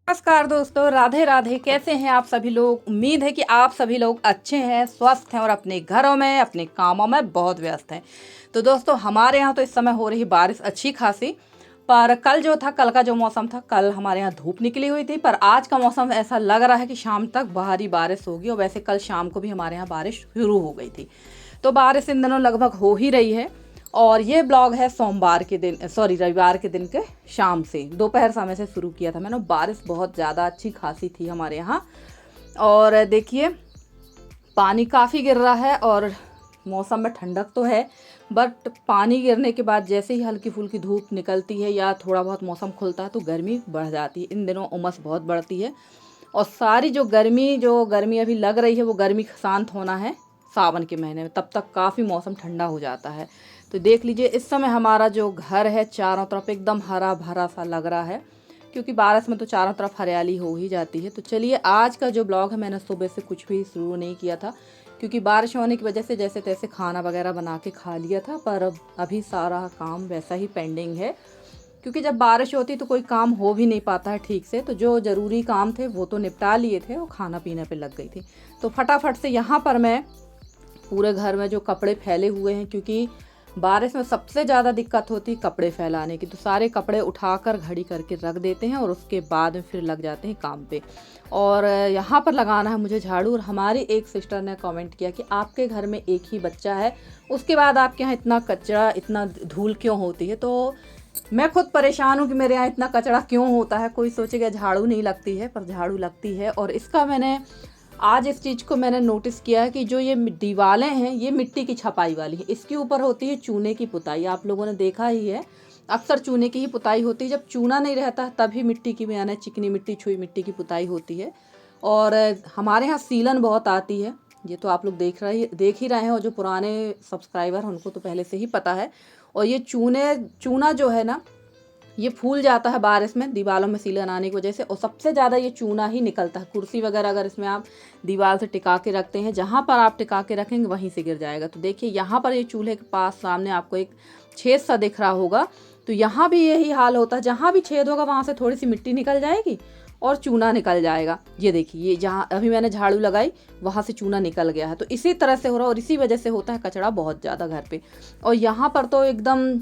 नमस्कार दोस्तों, राधे राधे। कैसे हैं आप सभी लोग? उम्मीद है कि आप सभी लोग अच्छे हैं, स्वस्थ हैं और अपने घरों में अपने कामों में बहुत व्यस्त हैं। तो दोस्तों, हमारे यहाँ तो इस समय हो रही बारिश अच्छी खासी। पर कल जो था, कल का जो मौसम था, कल हमारे यहाँ धूप निकली हुई थी, पर आज का मौसम ऐसा लग रहा है कि शाम तक भारी बारिश होगी। और वैसे कल शाम को भी हमारे यहाँ बारिश शुरू हो गई थी। तो बारिश इन दिनों लगभग हो ही रही है। और ये ब्लॉग है सोमवार के दिन, रविवार के दिन के शाम से, दोपहर समय से शुरू किया था मैंने। बारिश बहुत ज़्यादा अच्छी खासी थी हमारे यहाँ। और देखिए, पानी काफ़ी गिर रहा है और मौसम में ठंडक तो है, बट पानी गिरने के बाद जैसे ही हल्की फुल्की धूप निकलती है या थोड़ा बहुत मौसम खुलता है तो गर्मी बढ़ जाती है। इन दिनों उमस बहुत बढ़ती है और सारी जो गर्मी अभी लग रही है वो गर्मी शांत होना है सावन के महीने में, तब तक काफ़ी मौसम ठंडा हो जाता है। तो देख लीजिए, इस समय हमारा जो घर है चारों तरफ एकदम हरा भरा सा लग रहा है, क्योंकि बारिश में तो चारों तरफ हरियाली हो ही जाती है। तो चलिए, आज का जो ब्लॉग है मैंने सुबह से कुछ भी शुरू नहीं किया था, क्योंकि बारिश होने की वजह से जैसे तैसे खाना वगैरह बना के खा लिया था। पर अब अभी सारा काम वैसा ही पेंडिंग है, क्योंकि जब बारिश होती तो कोई काम हो भी नहीं पाता है ठीक से। तो जो ज़रूरी काम थे वो तो निपटा लिए थे और खाना पीने पे लग गई थी। तो फटाफट से यहाँ पर मैं पूरे घर में जो कपड़े फैले हुए हैं, क्योंकि बारिश में सबसे ज़्यादा दिक्कत होती है कपड़े फैलाने की, तो सारे कपड़े उठाकर घड़ी करके रख देते हैं और उसके बाद में फिर लग जाते हैं काम पे। और यहाँ पर लगाना है मुझे झाड़ू। और हमारी एक सिस्टर ने कमेंट किया कि आपके घर में एक ही बच्चा है, उसके बाद आपके यहाँ इतना कचरा, इतना धूल क्यों होती है? तो मैं खुद परेशान हूँ कि मेरे यहाँ इतना कचरा क्यों होता है। कोई सोचेगा झाड़ू नहीं लगती है, पर झाड़ू लगती है। और इसका मैंने आज इस चीज़ को मैंने नोटिस किया है कि जो ये दीवारें हैं ये मिट्टी की छपाई वाली है, इसके ऊपर होती है चूने की पुताई। आप लोगों ने देखा ही है, अक्सर चूने की ही पुताई होती है। जब चूना नहीं रहता तभी मिट्टी की, यानी चिकनी मिट्टी, छुई मिट्टी की पुताई होती है। और हमारे यहाँ सीलन बहुत आती है, ये तो आप लोग देख ही रहे हैं। और जो पुराने सब्सक्राइबर हैं उनको तो पहले से ही पता है। और ये चूना जो है ना, ये फूल जाता है बारिश में, दीवारों में सीलन आने की वजह से। और सबसे ज़्यादा ये चूना ही निकलता है। कुर्सी वगैरह अगर इसमें आप दीवार से टिका के रखते हैं, जहाँ पर आप टिका के रखेंगे वहीं से गिर जाएगा। तो देखिए, यहाँ पर ये चूल्हे के पास सामने आपको एक छेद सा दिख रहा होगा, तो यहाँ भी यही हाल होता है। जहाँ भी छेद होगा वहाँ से थोड़ी सी मिट्टी निकल जाएगी और चूना निकल जाएगा। ये देखिए, ये जहाँ अभी मैंने झाड़ू लगाई वहाँ से चूना निकल गया है। तो इसी तरह से हो रहा है और इसी वजह से होता है कचरा बहुत ज़्यादा घर पे। और यहाँ पर तो एकदम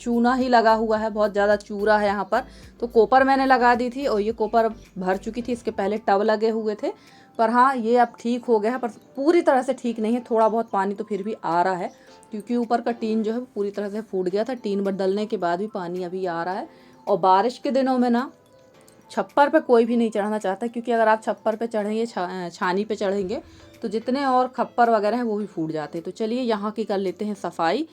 चूना ही लगा हुआ है, बहुत ज़्यादा चूरा है यहाँ पर। तो कोपर मैंने लगा दी थी और ये कोपर भर चुकी थी, इसके पहले टब लगे हुए थे। पर हाँ, ये अब ठीक हो गया है, पर पूरी तरह से ठीक नहीं है। थोड़ा बहुत पानी तो फिर भी आ रहा है, क्योंकि ऊपर का टीन जो है पूरी तरह से फूट गया था। टीन बदलने के बाद भी पानी अभी आ रहा है। और बारिश के दिनों में ना छप्पर पे कोई भी नहीं चढ़ना चाहता, क्योंकि अगर आप छप्पर पे चढ़ेंगे, छानी पे चढ़ेंगे, तो जितने और खप्पर वगैरह हैं वो भी फूट जाते हैं। तो चलिए, यहाँ की कर लेते हैं सफाई।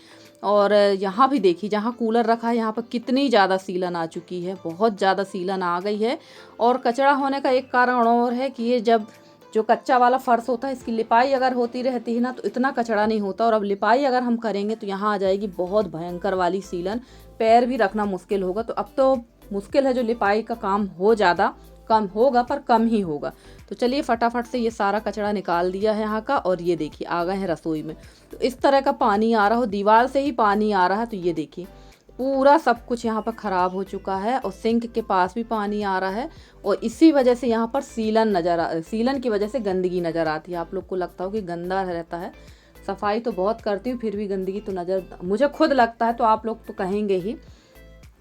और यहाँ भी देखिए, जहाँ कूलर रखा है यहाँ पर कितनी ज़्यादा सीलन आ चुकी है, बहुत ज़्यादा सीलन आ गई है। और कचरा होने का एक कारण और है कि ये जब जो कच्चा वाला फर्श होता है, इसकी लिपाई अगर होती रहती है ना तो इतना कचरा नहीं होता। और अब लिपाई अगर हम करेंगे तो यहाँ आ जाएगी बहुत भयंकर वाली सीलन, पैर भी रखना मुश्किल होगा। तो अब तो मुश्किल है जो लिपाई का काम हो ज़्यादा कम होगा, पर कम ही होगा। तो चलिए, फटाफट से ये सारा कचरा निकाल दिया है यहाँ का। और ये देखिए, आ गए हैं रसोई में। तो इस तरह का पानी आ रहा हो, दीवार से ही पानी आ रहा है। तो ये देखिए, पूरा सब कुछ यहाँ पर ख़राब हो चुका है। और सिंक के पास भी पानी आ रहा है। और इसी वजह से यहाँ पर सीलन की वजह से गंदगी नज़र आती है। आप लोग को लगता हो कि गंदा रहता है, सफाई तो बहुत करती हूँ फिर भी गंदगी तो नज़र मुझे खुद लगता है, तो आप लोग तो कहेंगे ही।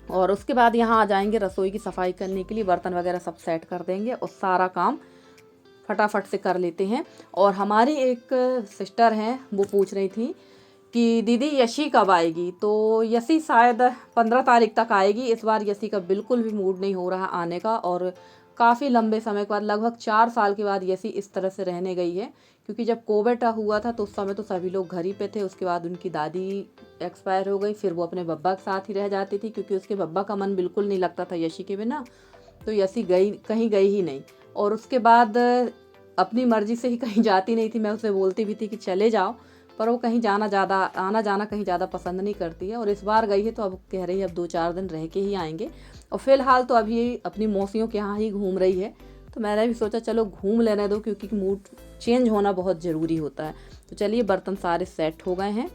और उसके बाद यहाँ आ जाएंगे रसोई की सफाई करने के लिए, बर्तन वगैरह सब सेट कर देंगे और सारा काम फटाफट से कर लेते हैं। और हमारी एक सिस्टर हैं, वो पूछ रही थी कि दीदी यशी कब आएगी? तो यशी शायद 15 तारीख तक आएगी। इस बार यशी का बिल्कुल भी मूड नहीं हो रहा आने का। और काफ़ी लंबे समय के बाद, लगभग 4 साल के बाद यशी इस तरह से रहने गई है। क्योंकि जब कोविड हुआ था तो उस समय तो सभी लोग घर ही पे थे। उसके बाद उनकी दादी एक्सपायर हो गई, फिर वो अपने बब्बा के साथ ही रह जाती थी, क्योंकि उसके बब्बा का मन बिल्कुल नहीं लगता था यशी के बिना। तो यशी कहीं गई ही नहीं। और उसके बाद अपनी मर्जी से ही कहीं जाती नहीं थी। मैं उसे बोलती भी थी कि चले जाओ, पर वो कहीं आना जाना कहीं ज़्यादा पसंद नहीं करती है। और इस बार गई है तो अब कह रही है अब 2-4 दिन रह के ही आएंगे। और फिलहाल तो अभी अपनी मौसियों के यहाँ ही घूम रही है। तो मैंने भी सोचा चलो घूम लेने दो, क्योंकि मूड चेंज होना बहुत ज़रूरी होता है। तो चलिए, बर्तन सारे सेट हो गए हैं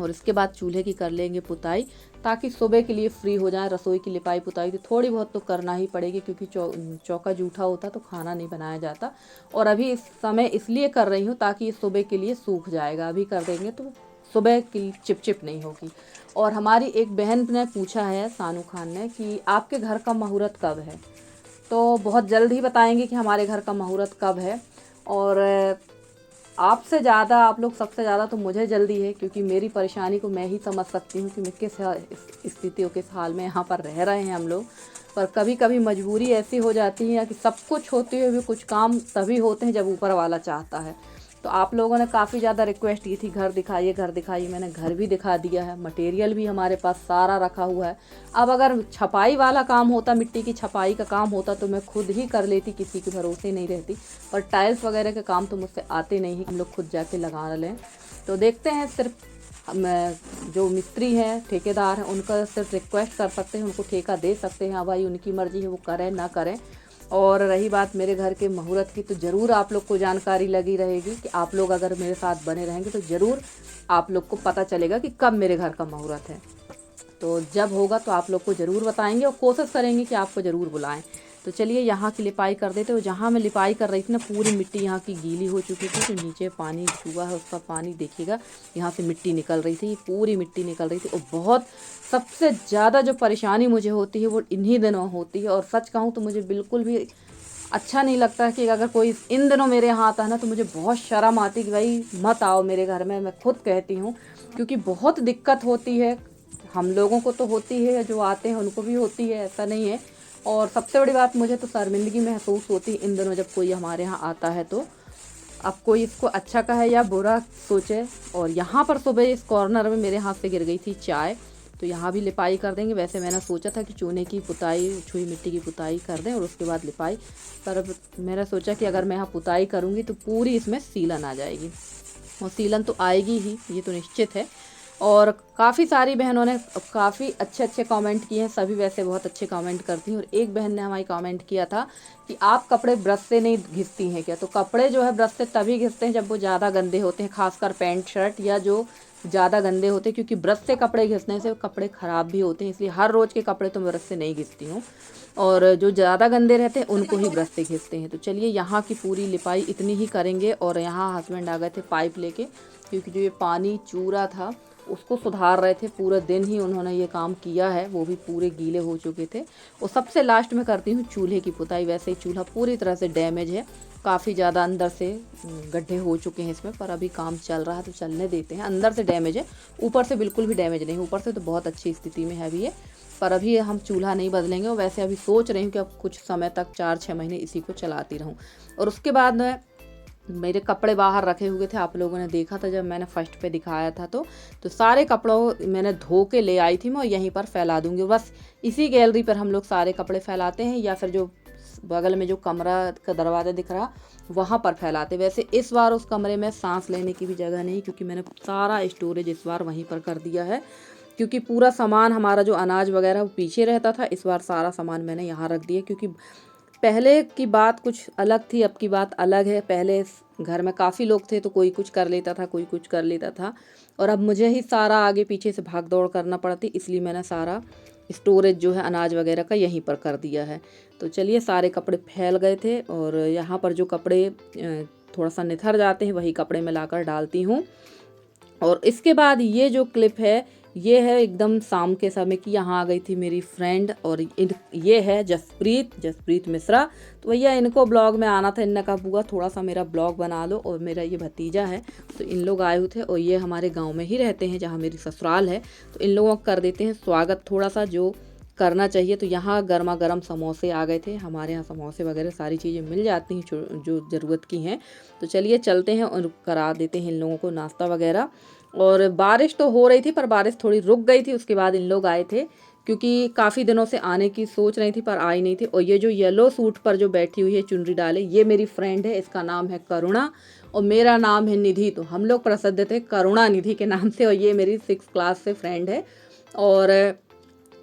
और इसके बाद चूल्हे की कर लेंगे पुताई, ताकि सुबह के लिए फ्री हो जाए। रसोई की लिपाई पुताई तो थोड़ी बहुत तो करना ही पड़ेगी, क्योंकि चौका जूठा होता तो खाना नहीं बनाया जाता। और अभी इस समय इसलिए कर रही हूँ ताकि ये सुबह के लिए सूख जाएगा, अभी कर देंगे तो सुबह की चिपचिप नहीं होगी। और हमारी एक बहन ने पूछा है, सानू खान ने, कि आपके घर का मुहूर्त कब है। तो बहुत जल्द ही बताएंगे कि हमारे घर का मुहूर्त कब है। और आपसे ज़्यादा, आप लोग सबसे ज़्यादा तो मुझे जल्दी है, क्योंकि मेरी परेशानी को मैं ही समझ सकती हूँ कि मैं किस स्थिति और किस हाल में यहाँ पर रह रहे हैं हम लोग। पर कभी कभी मजबूरी ऐसी हो जाती है कि सब कुछ होते हुए भी कुछ काम तभी होते हैं जब ऊपर वाला चाहता है। तो आप लोगों ने काफ़ी ज़्यादा रिक्वेस्ट की थी घर दिखाइए घर दिखाइए, मैंने घर भी दिखा दिया है, मटेरियल भी हमारे पास सारा रखा हुआ है। अब अगर छपाई वाला काम होता, मिट्टी की छपाई का काम होता, तो मैं खुद ही कर लेती, किसी के भरोसे नहीं रहती। पर टाइल्स वगैरह के काम तो मुझसे आते नहीं, हम लोग खुद जाके लगा लें। तो देखते हैं, सिर्फ जो मिस्त्री हैं, ठेकेदार हैं, उनका सिर्फ रिक्वेस्ट कर सकते हैं, उनको ठेका दे सकते हैं। हाँ भाई, उनकी मर्ज़ी है, वो करें ना करें। और रही बात मेरे घर के मुहूर्त की, तो ज़रूर आप लोग को जानकारी लगी रहेगी कि आप लोग अगर मेरे साथ बने रहेंगे तो ज़रूर आप लोग को पता चलेगा कि कब मेरे घर का मुहूर्त है। तो जब होगा तो आप लोग को ज़रूर बताएंगे और कोशिश करेंगे कि आपको ज़रूर बुलाएं। तो चलिए यहाँ की लिपाई कर देते। और जहाँ मैं लिपाई कर रही थी ना, पूरी मिट्टी यहाँ की गीली हो चुकी थी, तो नीचे पानी छुआ है, उसका पानी देखिएगा, यहाँ से मिट्टी निकल रही थी, पूरी मिट्टी निकल रही थी। और बहुत सबसे ज़्यादा जो परेशानी मुझे होती है वो इन्हीं दिनों होती है। और सच कहूँ तो मुझे बिल्कुल भी अच्छा नहीं लगता है कि अगर कोई इन दिनों मेरे यहाँ आता है ना, तो मुझे बहुत शर्म आती है कि भाई मत आओ मेरे घर में, मैं खुद कहती हूँ, क्योंकि बहुत दिक्कत होती है। हम लोगों को तो होती है, जो आते हैं उनको भी होती है, ऐसा नहीं है। और सबसे बड़ी बात, मुझे तो शर्मिंदगी महसूस होती है इन दिनों जब कोई हमारे यहाँ आता है तो। अब कोई इसको अच्छा कहे या बुरा सोचे। और यहाँ पर सुबह इस कॉर्नर में मेरे हाथ से गिर गई थी चाय, तो यहाँ भी लिपाई कर देंगे। वैसे मैंने सोचा था कि चूने की पुताई, छुई मिट्टी की पुताई कर दें और उसके बाद लिपाई, पर अब मैंने सोचा कि अगर मैं यहाँ पुताई करूँगी तो पूरी इसमें सीलन आ जाएगी, और सीलन तो आएगी ही, ये तो निश्चित है। और काफ़ी सारी बहनों ने काफ़ी अच्छे अच्छे कमेंट किए हैं, सभी वैसे बहुत अच्छे कमेंट करती हैं। और एक बहन ने हमारी कमेंट किया था कि आप कपड़े ब्रश से नहीं घिसती हैं क्या। तो कपड़े जो है ब्रश से तभी घिसते हैं जब वो ज़्यादा गंदे होते हैं, खासकर पैंट शर्ट या जो ज़्यादा गंदे होते हैं, क्योंकि ब्रश से कपड़े घिसने से कपड़े ख़राब भी होते हैं। इसलिए हर रोज़ के कपड़े तो मैं ब्रश से नहीं घिसती हूँ, और जो ज़्यादा गंदे रहते हैं उनको ही ब्रश से घिसते हैं। तो चलिए यहाँ की पूरी लिपाई इतनी ही करेंगे। और यहाँ हस्बैंड आ गए थे पाइप लेके, क्योंकि जो ये पानी चूरा था उसको सुधार रहे थे। पूरे दिन ही उन्होंने ये काम किया है, वो भी पूरे गीले हो चुके थे। और सबसे लास्ट में करती हूँ चूल्हे की पुताई। वैसे ही चूल्हा पूरी तरह से डैमेज है, काफ़ी ज़्यादा अंदर से गड्ढे हो चुके हैं इसमें, पर अभी काम चल रहा है तो चलने देते हैं। अंदर से डैमेज है, ऊपर से बिल्कुल भी डैमेज नहीं, ऊपर से तो बहुत अच्छी स्थिति में है अभी ये। पर अभी हम चूल्हा नहीं बदलेंगे। और वैसे अभी सोच रही हूँ कि अब कुछ समय तक 4-6 महीने इसी को चलाती रहूँ। और उसके बाद में मेरे कपड़े बाहर रखे हुए थे, आप लोगों ने देखा था जब मैंने फर्स्ट पे दिखाया था। तो सारे कपड़ों मैंने धो के ले आई थी मैं, और यहीं पर फैला दूंगी। बस इसी गैलरी पर हम लोग सारे कपड़े फैलाते हैं, या फिर जो बगल में जो कमरा का दरवाज़ा दिख रहा वहाँ पर फैलाते। वैसे इस बार उस कमरे में सांस लेने की भी जगह नहीं, क्योंकि मैंने सारा स्टोरेज इस बार वहीं पर कर दिया है। क्योंकि पूरा सामान हमारा जो अनाज वगैरह वो पीछे रहता था, इस बार सारा सामान मैंने यहाँ रख दिया। क्योंकि पहले की बात कुछ अलग थी, अब की बात अलग है। पहले घर में काफ़ी लोग थे तो कोई कुछ कर लेता था, कोई कुछ कर लेता था, और अब मुझे ही सारा आगे पीछे से भाग दौड़ करना पड़ती, इसलिए मैंने सारा स्टोरेज जो है अनाज वगैरह का यहीं पर कर दिया है। तो चलिए, सारे कपड़े फैल गए थे, और यहाँ पर जो कपड़े थोड़ा सा निथर जाते हैं वही कपड़े मैं लाकर डालती हूँ। और इसके बाद ये जो क्लिप है ये है एकदम शाम के समय की। यहाँ आ गई थी मेरी फ्रेंड, और ये है जसप्रीत मिश्रा। तो भैया इनको ब्लॉग में आना था, इनने कहा बुआ थोड़ा सा मेरा ब्लॉग बना लो। और मेरा ये भतीजा है, तो इन लोग आए हुए थे, और ये हमारे गांव में ही रहते हैं जहाँ मेरी ससुराल है। तो इन लोगों को कर देते हैं स्वागत थोड़ा सा, जो करना चाहिए। तो यहाँ गर्मा गर्म समोसे आ गए थे, हमारे यहाँ समोसे वगैरह सारी चीज़ें मिल जाती हैं जो ज़रूरत की हैं। तो चलिए चलते हैं और करा देते हैं इन लोगों को नाश्ता वगैरह। और बारिश तो हो रही थी, पर बारिश थोड़ी रुक गई थी। उसके बाद इन लोग आए थे, क्योंकि काफ़ी दिनों से आने की सोच रही थी पर आई नहीं थी। और ये जो येलो सूट पर जो बैठी हुई है चुनरी डाले, ये मेरी फ्रेंड है, इसका नाम है करुणा, और मेरा नाम है निधि। तो हम लोग प्रसिद्ध थे करुणा निधि के नाम से, और ये मेरी 6th क्लास से फ्रेंड है। और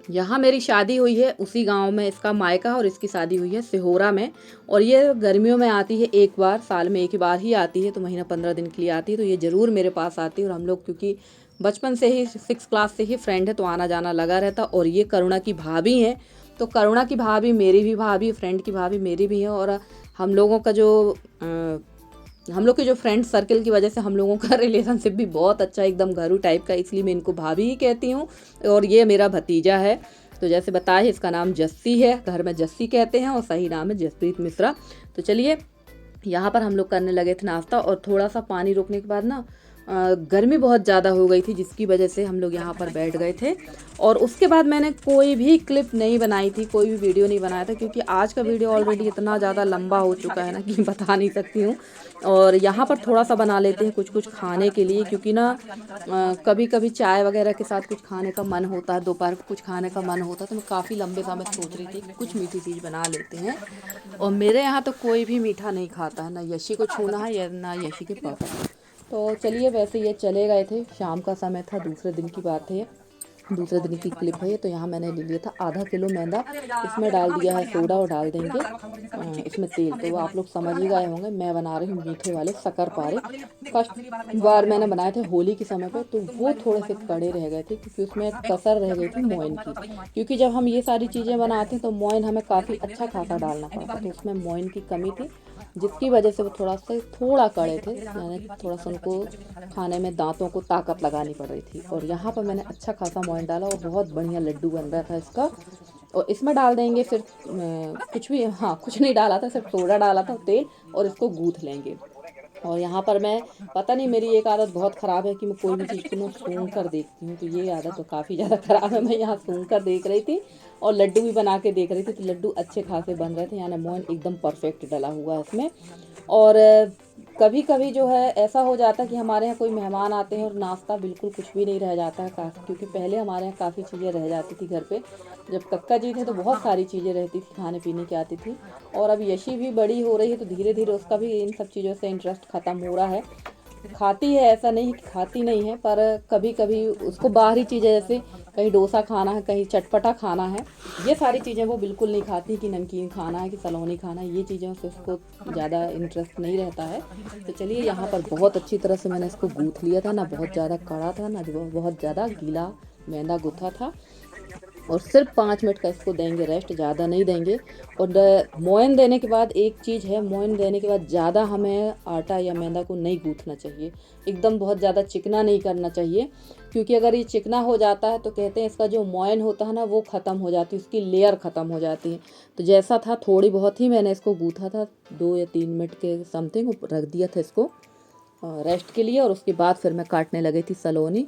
यहाँ मेरी शादी हुई है उसी गांव में, इसका मायका, और इसकी शादी हुई है सिहोरा में। और ये गर्मियों में आती है, एक बार साल में एक ही बार ही आती है, तो महीना 15 दिन के लिए आती है। तो ये ज़रूर मेरे पास आती है। और हम लोग क्योंकि बचपन से ही 6 क्लास से ही फ्रेंड है, तो आना जाना लगा रहता। और ये करुणा की भाभी हैं, तो करुणा की भाभी मेरी भी भाभी, फ्रेंड की भाभी मेरी भी है। और हम लोगों का जो हम लोग के जो फ्रेंड सर्कल की वजह से हम लोगों का रिलेशनशिप भी बहुत अच्छा है, एकदम घरू टाइप का, इसलिए मैं इनको भाभी ही कहती हूँ। और ये मेरा भतीजा है, तो जैसे बताया इसका नाम जस्सी है, घर में जस्सी कहते हैं, और सही नाम है जसप्रीत मिश्रा। तो चलिए यहाँ पर हम लोग करने लगे थे नाश्ता, और थोड़ा सा पानी रोकने के बाद ना गर्मी बहुत ज़्यादा हो गई थी, जिसकी वजह से हम लोग यहाँ पर बैठ गए थे। और उसके बाद मैंने कोई भी क्लिप नहीं बनाई थी, कोई भी वीडियो नहीं बनाया था, क्योंकि आज का वीडियो ऑलरेडी इतना ज़्यादा लंबा हो चुका है ना कि बता नहीं सकती हूँ। और यहाँ पर थोड़ा सा बना लेते हैं कुछ कुछ खाने के लिए, क्योंकि ना कभी कभी चाय वगैरह के साथ कुछ खाने का मन होता है, दोपहर को कुछ खाने का मन होता है, तो मैं काफ़ी लंबे समय सोच रही थी कि कुछ मीठी चीज़ बना लेते हैं। और मेरे यहाँ तो कोई भी मीठा नहीं खाता है, ना यशी को छूना है या ना यशी के पापा को। तो चलिए, वैसे ये चले गए थे, शाम का समय था, दूसरे दिन की बात है, दूसरे दिन की क्लिप है ये। तो यहाँ मैंने ले लिया था आधा किलो मैदा, इसमें डाल दिया है सोडा, और डाल देंगे इसमें तेल। तो आप लोग समझ ही गए होंगे, मैं बना रही हूँ मीठे वाले शक्करपारे। फर्स्ट बार मैंने बनाए थे होली के समय पे, तो वो थोड़े से कड़े रह गए थे, क्योंकि उसमें एक कसर रह गई थी मोइन की। क्योंकि जब हम ये सारी चीज़ें बनाते हैं तो मोइन हमें काफ़ी अच्छा खासा डालना पड़ता, तो उसमें मोइन की कमी थी, जिसकी वजह से वो थोड़ा कड़े थे, यानी थोड़ा सा उनको खाने में दांतों को ताकत लगानी पड़ रही थी। और यहाँ पर मैंने अच्छा खासा मोइन डाला, और बहुत बढ़िया लड्डू बन रहा था इसका। और इसमें डाल देंगे फिर कुछ भी, हाँ कुछ नहीं डाला था, सिर्फ सोडा डाला था, तेल, और इसको गूँथ लेंगे। और यहाँ पर मैं, पता नहीं, मेरी एक आदत बहुत ख़राब है कि मैं कोई भी चीज़ को मैं सूंघ कर देखती हूँ, तो ये आदत तो काफ़ी ज़्यादा ख़राब है। मैं यहाँ सूंघ कर देख रही थी, और लड्डू भी बना के देख रही थी, तो लड्डू अच्छे खासे बन रहे थे, यानी मोहन एकदम परफेक्ट डला हुआ है इसमें। और कभी कभी जो है ऐसा हो जाता है कि हमारे यहाँ कोई मेहमान आते हैं और नाश्ता बिल्कुल कुछ भी नहीं रह जाता है, क्योंकि पहले हमारे यहाँ काफ़ी चीज़ें रह जाती थी घर पे। जब कक्का जी थे तो बहुत सारी चीज़ें रहती थी, खाने पीने की आती थी। और अब यशी भी बड़ी हो रही है, तो धीरे धीरे उसका भी इन सब चीज़ों से इंटरेस्ट ख़त्म हो रहा है। खाती है, ऐसा नहीं कि खाती नहीं है, पर कभी कभी उसको बाहरी चीज़ें, जैसे कहीं डोसा खाना है, कहीं चटपटा खाना है, ये सारी चीज़ें वो बिल्कुल नहीं खाती, कि नमकीन खाना है कि सलोनी खाना है, ये चीज़ों से उसको ज़्यादा इंटरेस्ट नहीं रहता है। तो चलिए, यहाँ पर बहुत अच्छी तरह से मैंने इसको गूँथ लिया था, ना बहुत ज़्यादा कड़ा था, ना बहुत ज़्यादा गीला मैदा गूँथा था। और सिर्फ 5 मिनट का इसको देंगे रेस्ट, ज़्यादा नहीं देंगे। और मोयन देने के बाद एक चीज़ है, मोयन देने के बाद ज़्यादा हमें आटा या मैदा को नहीं गूँथना चाहिए, एकदम बहुत ज़्यादा चिकना नहीं करना चाहिए, क्योंकि अगर ये चिकना हो जाता है तो कहते हैं इसका जो मोयन होता है ना वो ख़त्म हो जाती है, उसकी लेयर ख़त्म हो जाती है। तो जैसा था, थोड़ी बहुत ही मैंने इसको गूँथा था, 2 या 3 मिनट के समथिंग रख दिया था इसको रेस्ट के लिए। और उसके बाद फिर मैं काटने लगी थी सलोनी,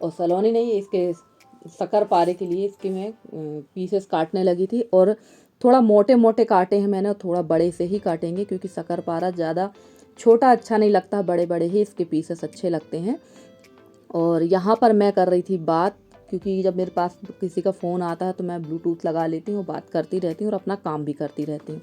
और सलोनी नहीं, इसके शक्करपारे के लिए इसके मैं पीसेस काटने लगी थी। और थोड़ा मोटे मोटे काटे हैं मैंने, थोड़ा बड़े से ही काटेंगे, क्योंकि शक्करपारा ज़्यादा छोटा अच्छा नहीं लगता, बड़े बड़े ही इसके पीसेस अच्छे लगते हैं। और यहाँ पर मैं कर रही थी बात, क्योंकि जब मेरे पास किसी का फ़ोन आता है तो मैं ब्लूटूथ लगा लेती हूँ, बात करती रहती हूँ और अपना काम भी करती रहती हूँ।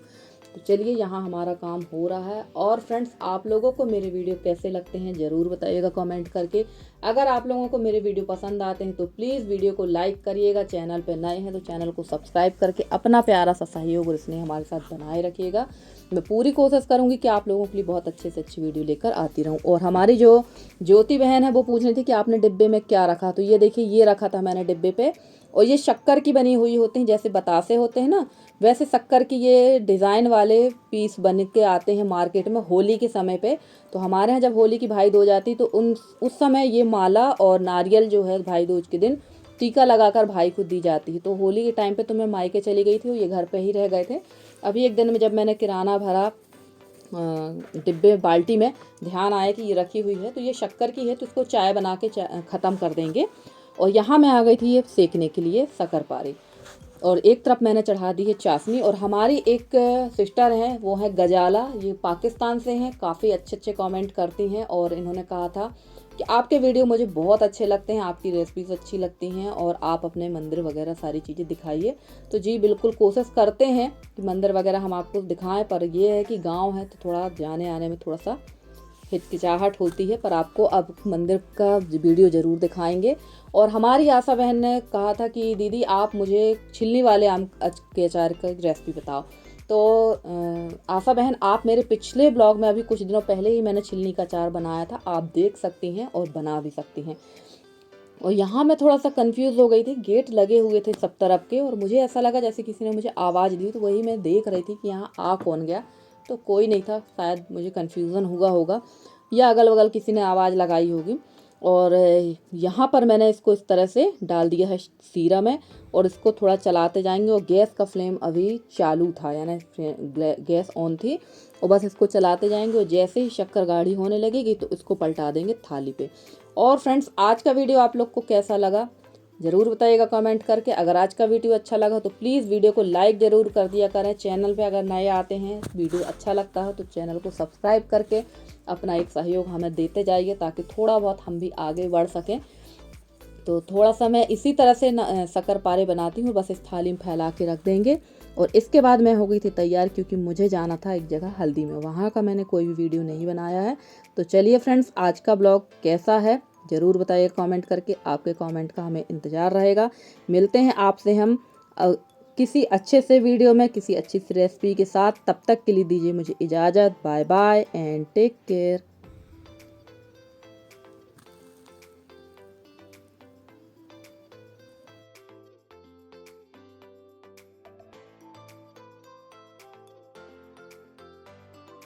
तो चलिए, यहाँ हमारा काम हो रहा है। और फ्रेंड्स, आप लोगों को मेरे वीडियो कैसे लगते हैं ज़रूर बताइएगा कमेंट करके। अगर आप लोगों को मेरे वीडियो पसंद आते हैं तो प्लीज़ वीडियो को लाइक करिएगा, चैनल पर नए हैं तो चैनल को सब्सक्राइब करके अपना प्यारा सा सहयोग और स्नेह हमारे साथ बनाए रखिएगा। मैं पूरी कोशिश करूँगी कि आप लोगों के लिए बहुत अच्छे से अच्छी वीडियो लेकर आती रहूँ। और हमारी जो ज्योति बहन है वो पूछ रही थी कि आपने डिब्बे में क्या रखा, तो ये देखिए, ये रखा था मैंने डिब्बे पे। और ये शक्कर की बनी हुई होती हैं, जैसे बतासे होते हैं ना, वैसे शक्कर की ये डिज़ाइन वाले पीस बन के आते हैं मार्केट में होली के समय पे। तो हमारे यहाँ जब होली की भाई दूज आती तो उस समय ये माला और नारियल जो है भाई दूज के दिन टीका लगाकर भाई को दी जाती है। तो होली के टाइम पे तो मैं मायके चली गई थी, ये घर पे ही रह गए थे। अभी एक दिन में जब मैंने किराना भरा डिब्बे बाल्टी में, ध्यान आया कि ये रखी हुई है, तो ये शक्कर की है, तो इसको चाय बना के ख़त्म कर देंगे। और यहाँ मैं आ गई थी ये सेकने के लिए शक्करपारे, और एक तरफ मैंने चढ़ा दी है चाशनी। और हमारी एक सिस्टर हैं, वो है गजाला, ये पाकिस्तान से हैं, काफ़ी अच्छे अच्छे कमेंट करती हैं। और इन्होंने कहा था कि आपके वीडियो मुझे बहुत अच्छे लगते हैं, आपकी रेसिपीज अच्छी लगती हैं, और आप अपने मंदिर वगैरह सारी चीज़ें दिखाइए। तो जी बिल्कुल, कोशिश करते हैं कि मंदिर वगैरह हम आपको दिखाएं, पर ये है कि गांव है तो थोड़ा जाने आने में थोड़ा सा हिचकिचाहट होती है, पर आपको अब मंदिर का वीडियो ज़रूर दिखाएंगे। और हमारी आशा बहन ने कहा था कि दीदी आप मुझे छिलनी वाले आम के अचार का रेसिपी बताओ। तो आशा बहन, आप मेरे पिछले ब्लॉग में अभी कुछ दिनों पहले ही मैंने छिलनी का अचार बनाया था, आप देख सकती हैं और बना भी सकती हैं। और यहाँ मैं थोड़ा सा कंफ्यूज हो गई थी, गेट लगे हुए थे सब तरफ के और मुझे ऐसा लगा जैसे किसी ने मुझे आवाज़ दी, तो वही मैं देख रही थी कि यहाँ आ कौन गया। तो कोई नहीं था, शायद मुझे कन्फ्यूज़न हुआ होगा या अगल बगल किसी ने आवाज़ लगाई होगी। और यहाँ पर मैंने इसको इस तरह से डाल दिया है सीरा में और इसको थोड़ा चलाते जाएंगे। और गैस का फ्लेम अभी चालू था, यानी गैस ऑन थी, और बस इसको चलाते जाएंगे और जैसे ही शक्कर गाढ़ी होने लगेगी तो इसको पलटा देंगे थाली पे। और फ्रेंड्स, आज का वीडियो आप लोग को कैसा लगा ज़रूर बताइएगा कमेंट करके। अगर आज का वीडियो अच्छा लगा तो प्लीज़ वीडियो को लाइक ज़रूर कर दिया करें। चैनल पे अगर नए आते हैं, वीडियो अच्छा लगता है तो चैनल को सब्सक्राइब करके अपना एक सहयोग हमें देते जाइए, ताकि थोड़ा बहुत हम भी आगे बढ़ सकें। तो थोड़ा सा मैं इसी तरह से शक्करपारे बनाती हूँ, बस इस थाली में फैला के रख देंगे। और इसके बाद मैं हो गई थी तैयार, क्योंकि मुझे जाना था एक जगह हल्दी में, वहाँ का मैंने कोई भी वीडियो नहीं बनाया है। तो चलिए फ्रेंड्स, आज का ब्लॉग कैसा है ज़रूर बताइए कमेंट करके। आपके कमेंट का हमें इंतज़ार रहेगा। मिलते हैं आपसे हम किसी अच्छे से वीडियो में, किसी अच्छी सी रेसिपी के साथ। तब तक के लिए दीजिए मुझे इजाज़त। Bye bye and take care.